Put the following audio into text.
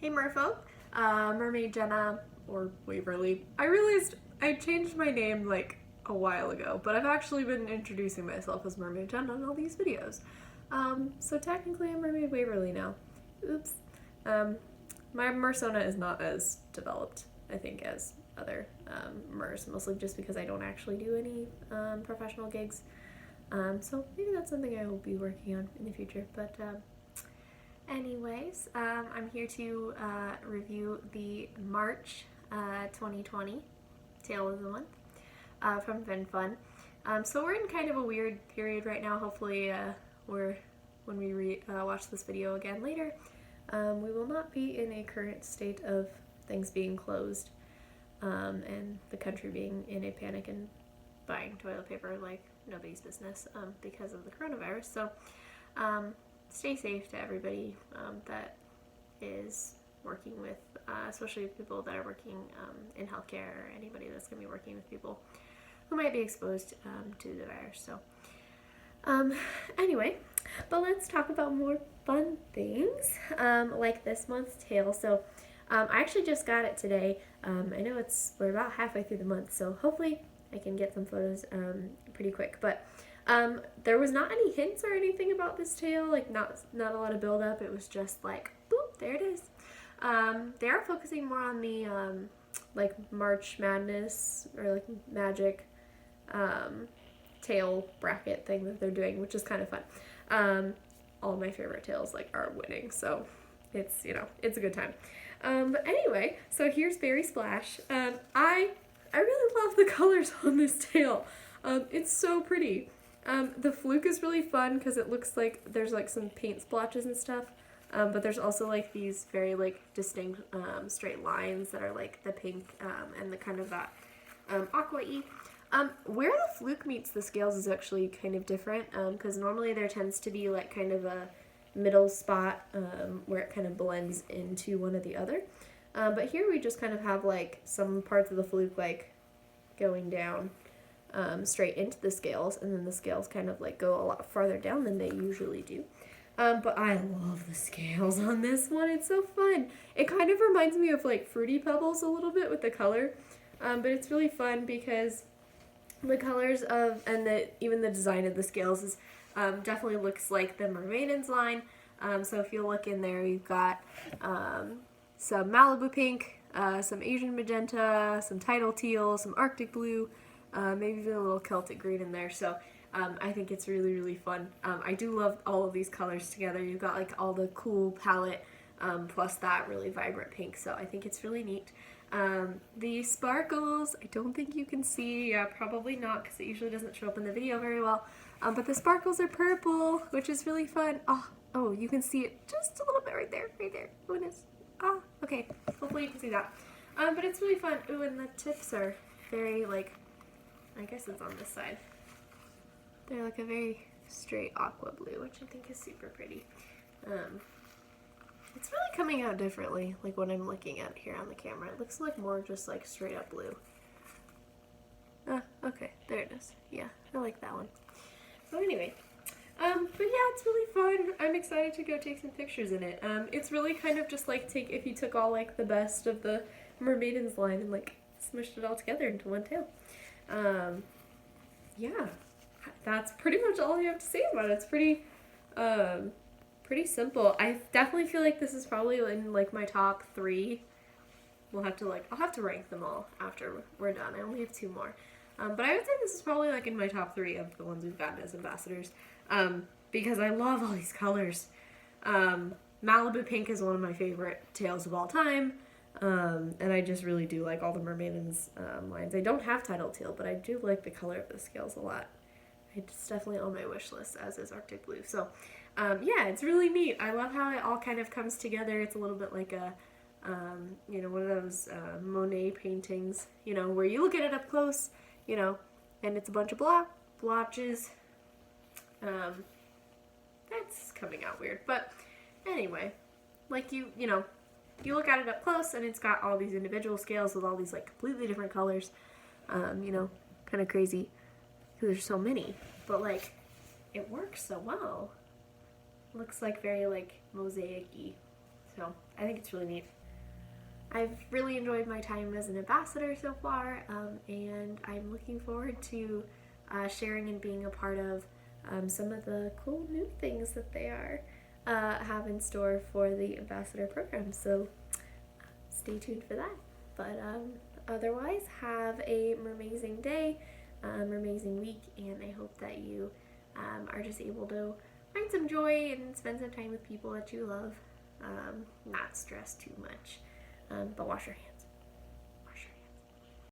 Hey Merfolk, Mermaid Jenna, or Waverly. I realized I changed my name like a while ago, but I've actually been introducing myself as Mermaid Jenna in all these videos. So technically I'm Mermaid Waverly now. Oops. My Mersona is not as developed, I think, as other Mers, mostly just because I don't actually do any professional gigs. So maybe that's something I will be working on in the future, but anyways, I'm here to review the March 2020 Tale of the Month from VinFun. So we're in kind of a weird period right now. Hopefully, when we watch this video again later, we will not be in a current state of things being closed and the country being in a panic and buying toilet paper like nobody's business because of the coronavirus. So stay safe to everybody that is working with, especially people that are working in healthcare, or anybody that's going to be working with people who might be exposed to the virus. So anyway, but let's talk about more fun things like this month's tale. So I actually just got it today. I know we're about halfway through the month, so hopefully I can get some photos pretty quick. But there was not any hints or anything about this tale, like not a lot of build up. It was just like, boop, there it is. They are focusing more on the like March Madness or like magic tale bracket thing that they're doing, which is kind of fun. All of my favorite tales like are winning, so it's, you know, it's a good time. But anyway, so here's Berry Splash. I really love the colors on this tale. It's so pretty. The fluke is really fun because it looks like there's like some paint splotches and stuff, but there's also like these very like distinct straight lines that are like the pink and the kind of that aqua-y. Where the fluke meets the scales is actually kind of different because normally there tends to be like kind of a middle spot where it kind of blends into one or the other. But here we just kind of have like some parts of the fluke like going down straight into the scales, and then the scales kind of like go a lot farther down than they usually do. But I love the scales on this one. It's so fun. It kind of reminds me of like Fruity Pebbles a little bit with the color, but it's really fun because the colors of and even the design of the scales is definitely looks like the Mermaidens line. So if you look in there, you've got some Malibu pink, some Asian magenta, some tidal teal, some Arctic blue, maybe even a little Celtic green in there. So I think it's really, really fun. I do love all of these colors together. You've got like all the cool palette plus that really vibrant pink. So I think it's really neat. The sparkles, I don't think you can see. Yeah, probably not because it usually doesn't show up in the video very well. But the sparkles are purple, which is really fun. Oh, you can see it just a little bit right there. Oh, it is. Okay. Hopefully you can see that. But it's really fun. Ooh, and the tips are very, like, I guess it's on this side. They're like a very straight aqua blue, which I think is super pretty. It's really coming out differently, like when I'm looking at it here on the camera. It looks like more just like straight up blue. Okay, there it is. Yeah, I like that one. So anyway, but yeah, it's really fun. I'm excited to go take some pictures in it. It's really kind of just like if you took all like the best of the Mermaidens line and like smushed it all together into one tail. Yeah, that's pretty much all you have to say about it. It's pretty simple. I definitely feel like this is probably in like my top 3. I'll have to rank them all after we're done. I only have 2 more. But I would say this is probably like in my top 3 of the ones we've gotten as ambassadors. Because I love all these colors. Malibu pink is one of my favorite tails of all time. And I just really do like all the Mermaidens lines. I don't have tidal teal, but I do like the color of the scales a lot. It's definitely on my wish list, as is Arctic blue. So yeah, it's really neat. I love how it all kind of comes together. It's a little bit like a you know, one of those Monet paintings, you know, where you look at it up close, you know, and it's a bunch of blotches. That's coming out weird, but anyway, like you know, you look at it up close and it's got all these individual scales with all these like completely different colors, you know, kind of crazy because there's so many, but like it works so well. Looks like very like mosaic-y. So I think it's really neat. I've really enjoyed my time as an ambassador so far, and I'm looking forward to sharing and being a part of some of the cool new things that they have in store for the ambassador program. So stay tuned for that. But otherwise, have a amazing day, amazing week, and I hope that you are just able to find some joy and spend some time with people that you love. Not stress too much, but wash your hands.